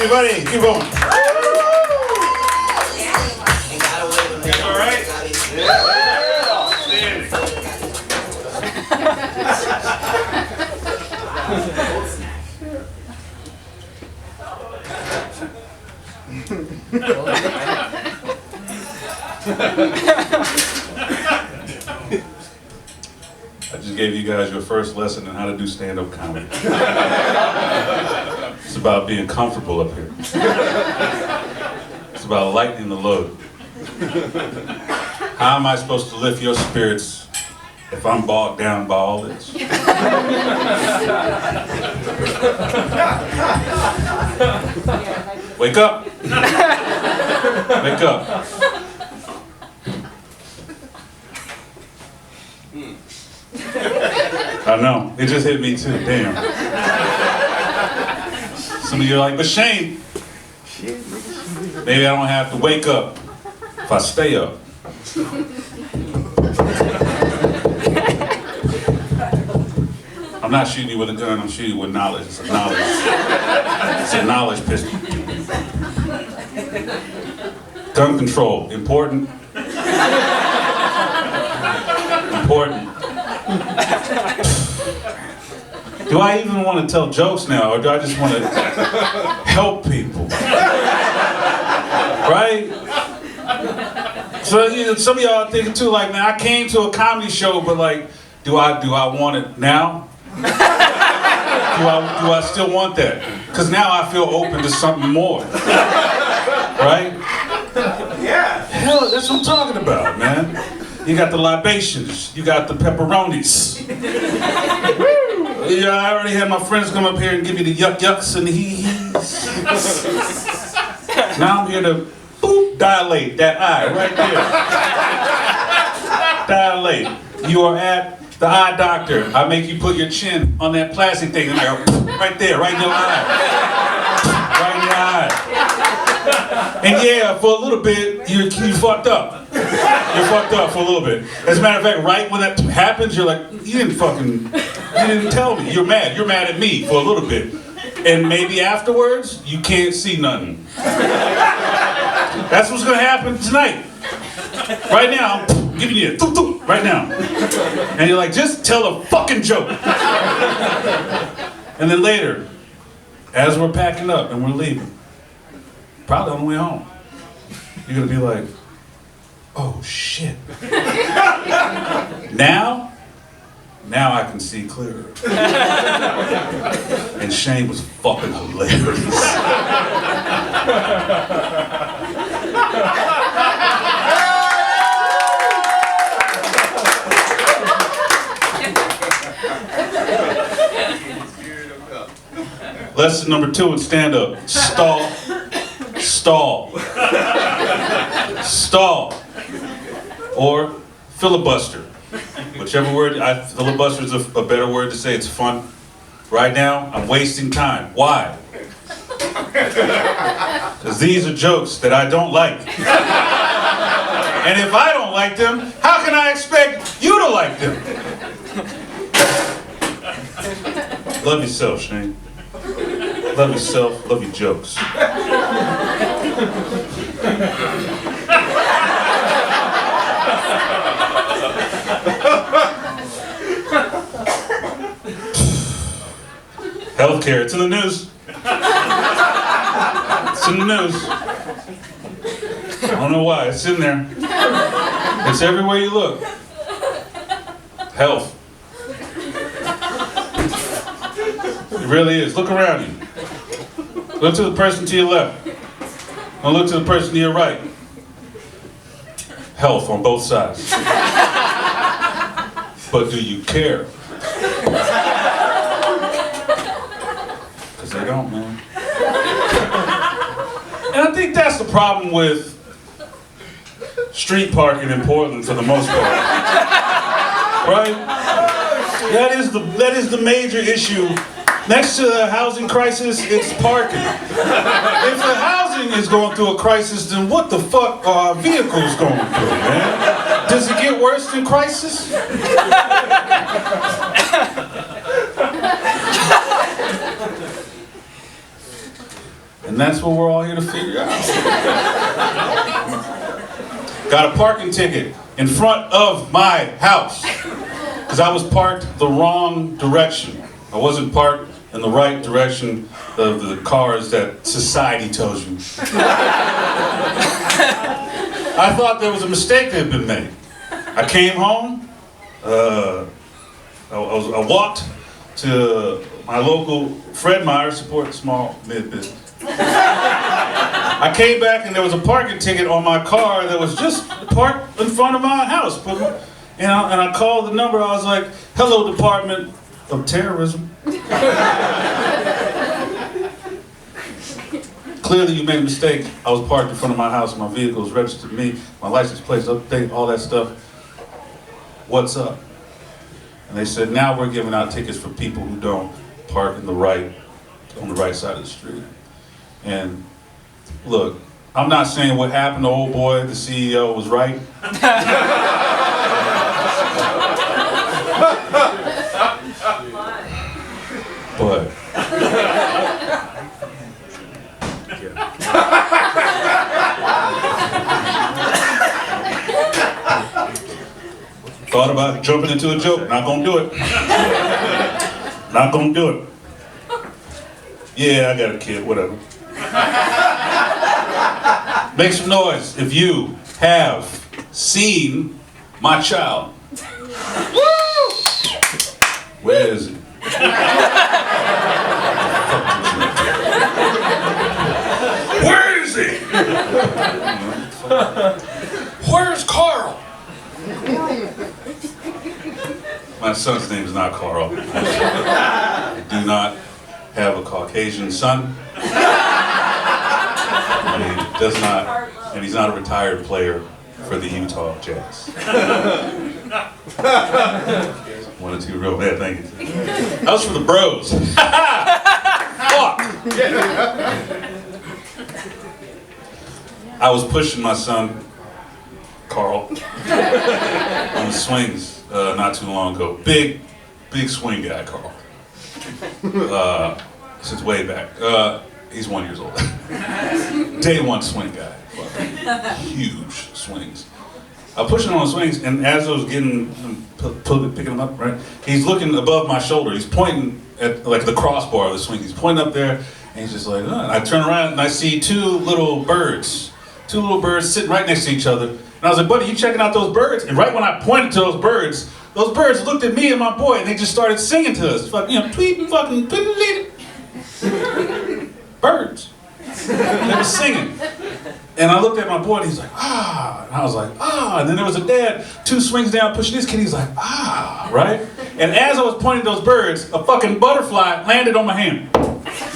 everybody. Keep going. All right? I just gave you guys your first lesson on how to do stand-up comedy. It's about being comfortable up here. It's about lightening the load. How am I supposed to lift your spirits if I'm bogged down by all this? Wake up. Wake up. I know, it just hit me too, damn. Some of you are like, but Shane, maybe I don't have to wake up if I stay up. I'm not shooting you with a gun, I'm shooting you with knowledge. It's a knowledge. It's a knowledge pistol. Gun control, important. Important. Do I even want to tell jokes now, or do I just want to help people? Right? So you know, some of y'all are thinking too, like, man, I came to a comedy show, but like, do I want it now? Do I still want that? Because now I feel open to something more. Right? Yeah. Hell, that's what I'm talking about, man. You got the libations, you got the pepperonis. Yeah, I already had my friends come up here and give me the yucks and the hee-hees. Now I'm here to boop, dilate that eye right there. Dilate. You are at the eye doctor. I make you put your chin on that plastic thing and I go right there, right in your eye. Right in your eye. And yeah, for a little bit, you fucked up. You're fucked up for a little bit. As a matter of fact, right when that happens, you're like, you didn't tell me. You're mad at me for a little bit. And maybe afterwards, you can't see nothing. That's what's gonna happen tonight. Right now, I'm giving you a right now. And you're like, just tell a fucking joke. And then later, as we're packing up and we're leaving, probably on the way home, you're gonna be like, oh shit. Now I can see clearer. And Shane was fucking hilarious. Lesson number 2 in stand-up. Stall. Stall. Stall. Or filibuster. Whichever word, filibuster is a better word to say. It's fun. Right now, I'm wasting time. Why? Because these are jokes that I don't like. And if I don't like them, how can I expect you to like them? Love yourself, Shane. Love yourself, love your jokes. Healthcare, it's in the news. It's in the news. I don't know why, it's in there. It's everywhere you look. Health. It really is. Look around you. Look to the person to your left. Now look to the person to your right. Health on both sides. But do you care? Because they don't, man. And I think that's the problem with street parking in Portland for the most part. Right? That is the major issue. Next to the housing crisis, it's parking. If the housing is going through a crisis, then what the fuck are our vehicles going through, man? Does it get worse than crisis? And And that's what we're all here to figure out. Got a parking ticket in front of my house because I was parked the wrong direction. I wasn't parked in the right direction of the cars that society tells you. I thought there was a mistake that had been made. I came home, I walked to my local Fred Meyer, support small mid business. I came back and there was a parking ticket on my car that was just parked in front of my house. And I called the number, I was like, hello, Department of Terrorism. Clearly you made a mistake. I was parked in front of my house, my vehicle was registered to me, my license plate's update, all that stuff. What's up? And they said, now we're giving out tickets for people who don't park on the right side of the street. And look, I'm not saying what happened to old boy, the CEO, was right. But thought about jumping into a joke. Not gonna do it. Not gonna do it. Yeah, I got a kid, whatever. Make some noise if you have seen my child. Woo! Where is he? Where is he? Where's Carl? My son's name is not Carl. I do not have a Caucasian son. He does not, and he's not a retired player for the Utah Jazz. One or two real bad things. That was for the bros. Fuck. I was pushing my son, Carl, on the swings not too long ago. Big swing guy, Carl. Since way back. He's 1 year old. Day one swing guy. Huge swings. I was pushing him on the swings, and as I was picking him up, right, he's looking above my shoulder. He's pointing at like the crossbar of the swing. He's pointing up there, and he's just like, oh. And I turn around and I see two little birds sitting right next to each other. And I was like, buddy, you checking out those birds? And right when I pointed to those birds looked at me and my boy, and they just started singing to us. Tweet, fucking, tweet, birds. They were singing. And I looked at my boy and he's like, ah. And I was like, ah. And then there was a dad 2 swings down pushing his kid. He's like, ah, right? And as I was pointing those birds, a fucking butterfly landed on my hand.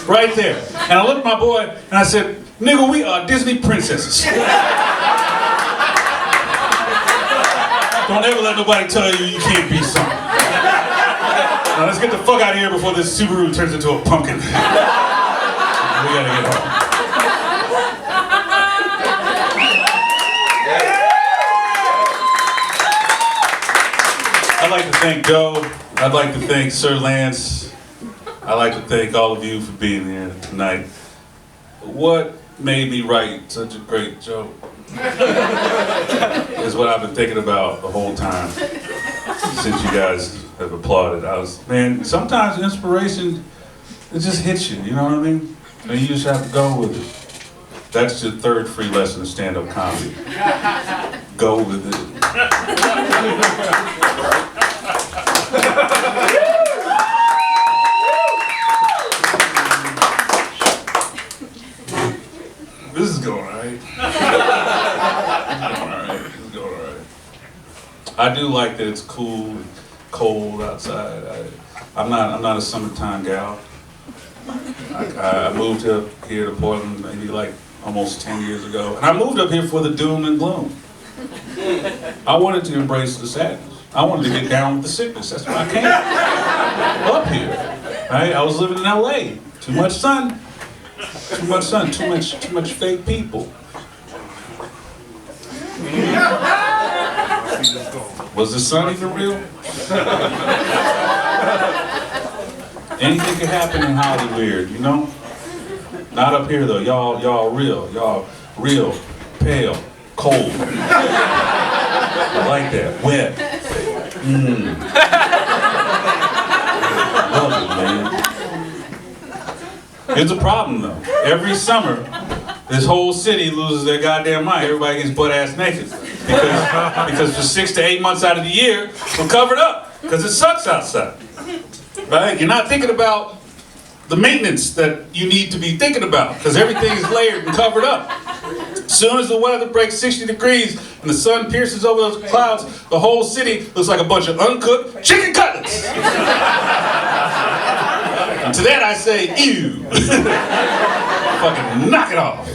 Right there. And I looked at my boy and I said, nigga, we are Disney princesses. Don't ever let nobody tell you you can't be something. Now let's get the fuck out of here before this Subaru turns into a pumpkin. We gotta get home. I'd like to thank Joe. I'd like to thank Sir Lance. I'd like to thank all of you for being here tonight. What made me write such a great joke is what I've been thinking about the whole time since you guys have applauded. Man, sometimes inspiration, it just hits you, you know what I mean? And you just have to go with it. That's your 3rd free lesson of stand-up comedy. Go with it. This is going all right. This is going all right. I do like that it's cool and cold outside. I'm not a summertime gal. I moved up here to Portland maybe like almost 10 years ago. And I moved up here for the doom and gloom. I wanted to embrace the sadness. I wanted to get down with the sickness. That's why I came up here. Right? I was living in LA. Too much sun. Too much sun. Too much fake people. Was the sun even real? Anything could happen in Hollywood, you know? Not up here though. Y'all real, pale, cold. I like that. Wet. Love it, man. Here's a problem though. Every summer, this whole city loses their goddamn mind. Everybody gets butt-ass naked. Because for 6 to 8 months out of the year, we're covered up. Because it sucks outside. Right? You're not thinking about the maintenance that you need to be thinking about. Because everything is layered and covered up. As soon as the weather breaks 60 degrees and the sun pierces over those clouds, the whole city looks like a bunch of uncooked chicken cutlets. And to that I say, ew. Fucking knock it off.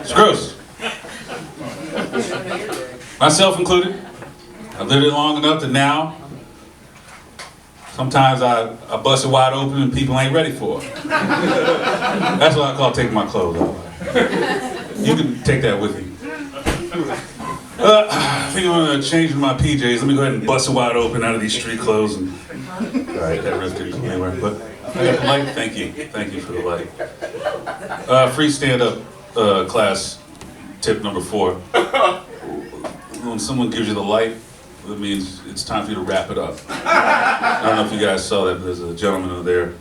It's gross. Myself included. I've lived it long enough that now, sometimes I bust it wide open and people ain't ready for it. That's what I call taking my clothes off. You can take that with you. I think I'm gonna change my PJs. Let me go ahead and bust it wide open out of these street clothes. And, all right, that risk didn't go anywhere. But I got the light. Thank you for the light. Free stand-up class tip number 4. When someone gives you the light, that means it's time for you to wrap it up. I don't know if you guys saw that, but there's a gentleman over there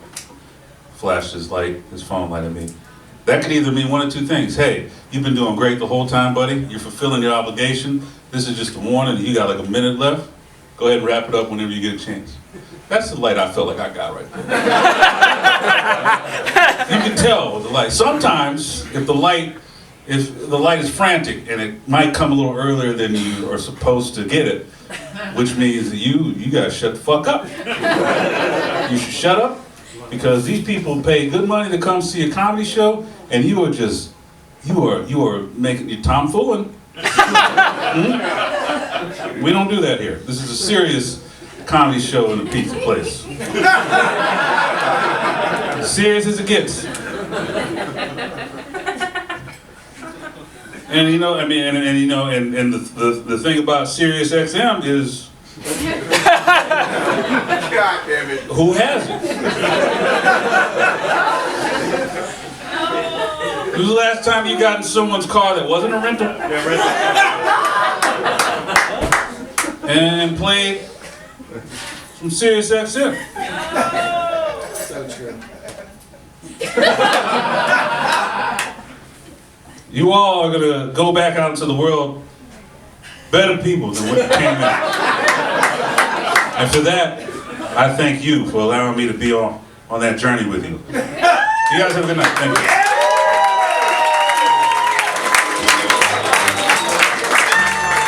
flashed his phone light at me. That could either mean one of two things. Hey, you've been doing great the whole time, buddy. You're fulfilling your obligation. This is just a warning. You got like a minute left. Go ahead and wrap it up whenever you get a chance. That's the light I felt like I got right there. You can tell with the light. Sometimes, if the light is frantic and it might come a little earlier than you are supposed to get it, which means that you gotta shut the fuck up. You should shut up because these people pay good money to come see a comedy show, and you are making you tomfooling. We don't do that here. This is a serious comedy show in a pizza place. Serious as it gets. And you know, I mean, and you know, and the thing about Sirius XM is, God damn it, who has it? When was the last time you got in someone's car that wasn't a rental? And played some Sirius XM. So true. You all are gonna go back out into the world better people than what you came in. And for that, I thank you for allowing me to be on that journey with you. You guys have a good night. Thank you.